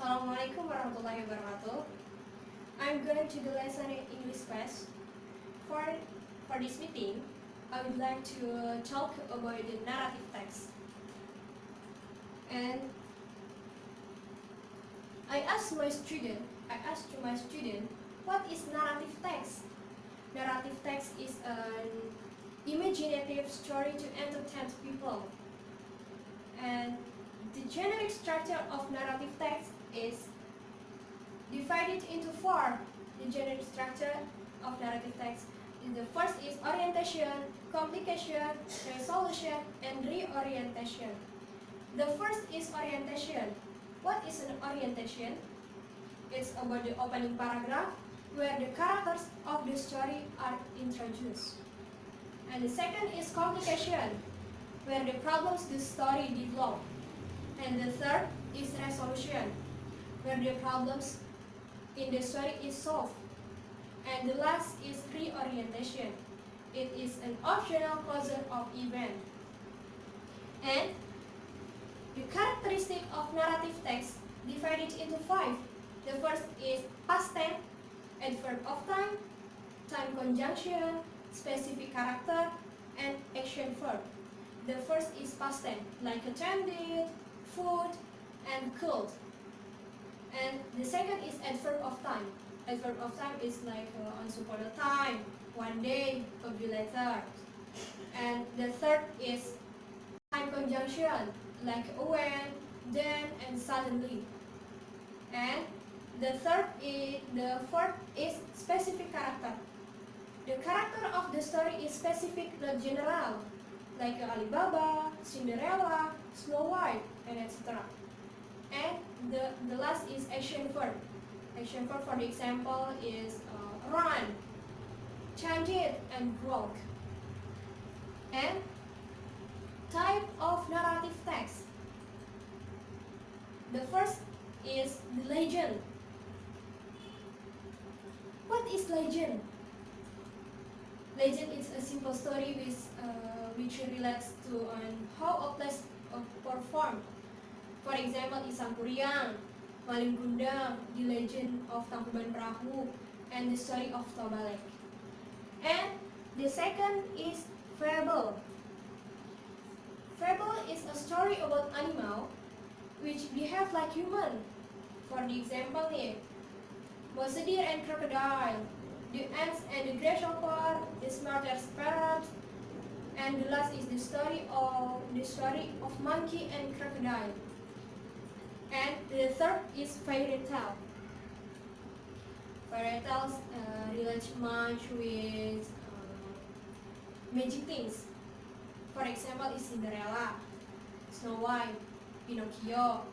Assalamualaikum warahmatullahi wabarakatuh. I'm going to the lesson in English class. For this meeting, I would like to talk about the narrative text. And I asked to my student, what is narrative text? Narrative text is an imaginative story to entertain people. And the generic structure of narrative text is divided into four. The generic structure of narrative text. The first is orientation, complication, resolution, and reorientation. The first is orientation. What is an orientation? It's about the opening paragraph where the characters of the story are introduced. And the second is complication, where the problems the story develop. And the third is resolution, where the problems in the story is solved. And the last is reorientation. It is an optional closure of event. And the characteristic of narrative text divided into five. The first is past tense, adverb of time, time conjunction, specific character, and action verb. The first is past tense, like attended, food, and cold. And the second is adverb of time. Adverb of time is like once upon a time, one day, a bit later. And the third is time conjunction, like when, then, and suddenly. And the fourth is specific character. The character of the story is specific, not general, like Alibaba, Cinderella, Snow White, and etc. And the last is action verb. Action verb for the example is run, change it, and broke. And type of narrative text. The first is the legend. What is legend? Legend is a simple story which relates to how a place performed. For example, Isang Kuryang, Maling Kundang, The Legend of Tangkuban Perahu, and The Story of Tobalek. And the second is fable. Fable is a story about animal which behave like human. For the example here, Mosadir and Crocodile, The Ants and the Grasshopper, The Smartest Parrot, and the last is the story of Monkey and Crocodile. And the third is fairy tale. Fairy tales relate much with magic things. For example, is Cinderella, Snow White, Pinocchio,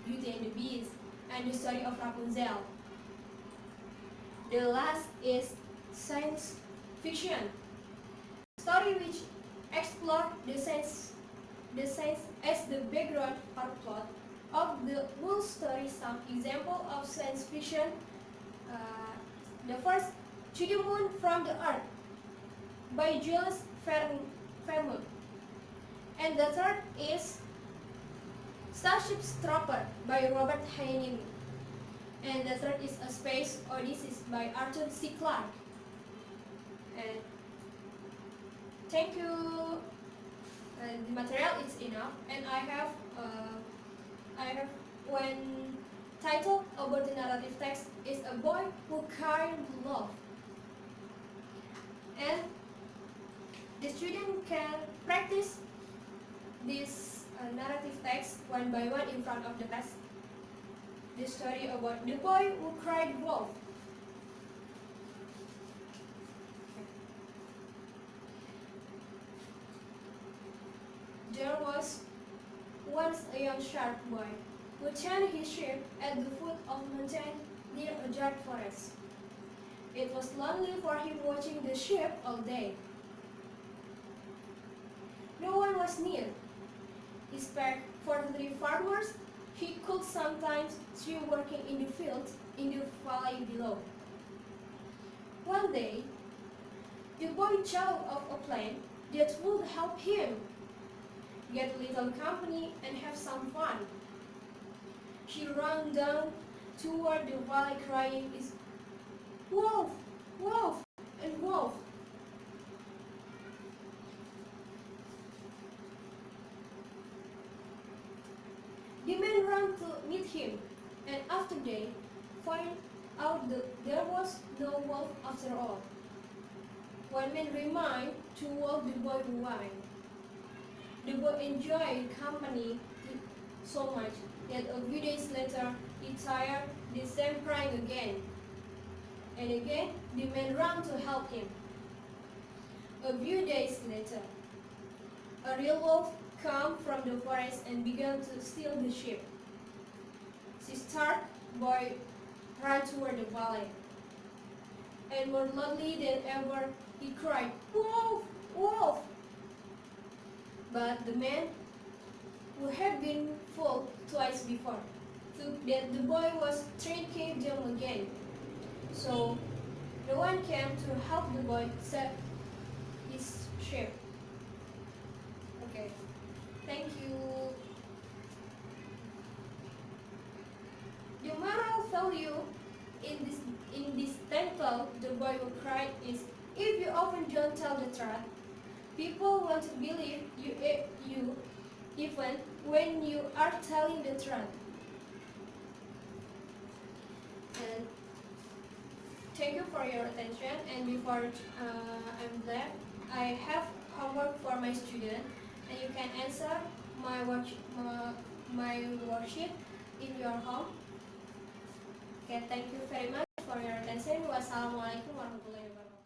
Beauty and the Beast, and the story of Rapunzel. The last is science fiction, story which explore the science as the background or plot of the whole story. Some example of science fiction. The first, To the Moon from the Earth by Jules Verne. And the third is Starship Trooper by Robert Heinlein. And the third is A Space Odyssey by Arthur C. Clarke. And thank you. The material is enough, and I have one title about the narrative text is A Boy Who Cried Love. And the student can practice this narrative text one by one in front of the class. The story about the boy who cried wolf. There was once a young sharp boy who tended his sheep at the foot of a mountain near a dark forest. It was lonely for him watching the sheep all day. No one was near. He spared for the 3 farmers he could sometimes see working in the fields in the valley below. One day, the boy thought of a plan that would help him get a little company and have some fun. She ran down toward the valley crying, "Is wolf, wolf, and wolf." The man ran to meet him, and after they find out that there was no wolf after all. One man remained to walk the boy away. The boy enjoyed company so much that a few days later he tired the same crying again. And again the man ran to help him. A few days later, a real wolf came from the forest and began to steal the sheep. She started boy ran toward the valley, and more loudly than ever he cried, "Wolf! Wolf!" But the man, who had been fooled twice before, thought that the boy was tricking them again. So no one came to help the boy save his sheep. Okay, thank you. The moral value in this title, the boy who cried, is: if you often don't tell the truth, people won't believe you even when you are telling the truth. And thank you for your attention. And before I'm left, I have homework for my student, and you can answer my worksheet in your home. Okay, thank you very much for your attention. Wassalamualaikum warahmatullahi wabarakatuh.